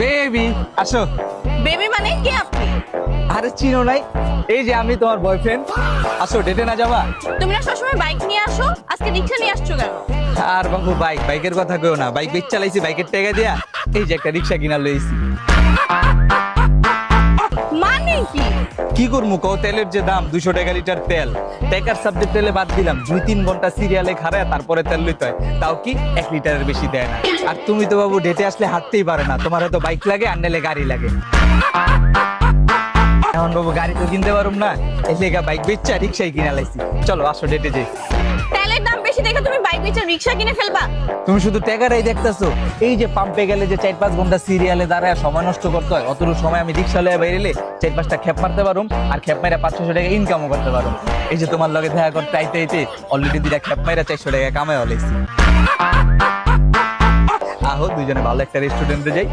Baby আসো। Baby মানে কে আপনি? আরে চিনো নাই? এই যে আমি তোমার বয়ফ্রেন্ড। আসো, ডেটে না যাবা? তুমি না সবসময় বাইক নিয়ে আসো, আজকে রিক্সা নিয়ে আসছো কেন? আর বাবু বাইকের কথা কইও না। বাইক বেচ চালাইছি, বাইকের টাকা দিয়া এই যে একটা রিক্সা কিনা লইছি। মানে কি? কি করবো কও, তেলের যে দাম 200 টাকা লিটার তেল, টাকার সাবজেক্ট তেলে বাদ দিলাম 2-3 ঘন্টা সিরিয়ালে খাড়ায় তারপরে তেল লইতে হয়, তাও কি 1 লিটারের বেশি দেয় না। আর তুমি তো বাবু ডেটে আসলে হাঁটতেই পারো না, তোমার হয়তো বাইক লাগে আর নাইলে গাড়ি লাগে। এখন বাবু গাড়ি তো কিনতে পারুম না, এই লেগা বাইক বেচা রিক্সাই কিনা লাইছি। চলো আসো ডেটে যাই। তেলের দাম বেশি দেখে তুমি বাইক বেচে রিক্সা কিনে ফেলবা? তুমি শুধু টাকাটাই দেখতেছো। এই যে পাম্পে গেলে যে 4-5 ঘন্টা সিরিয়ালে দাঁড়ায় সময় নষ্ট করতে হয়, অতটুকু সময় আমি রিক্সা লয়ে বাইরেলে 4-5টা খেপ মারতে পারুম, আর খেপ মাইরা 500-600 টাকা ইনকামও করতে পারুম। এই যে তোমার লগে দেখা করতে আইতে আইতে অলরেডি 2টা খেপ মাইরা 400 টাকা কামাই হলাইছি। আহো দুজনে ভালো একটা রেস্টুরেন্টে যাই।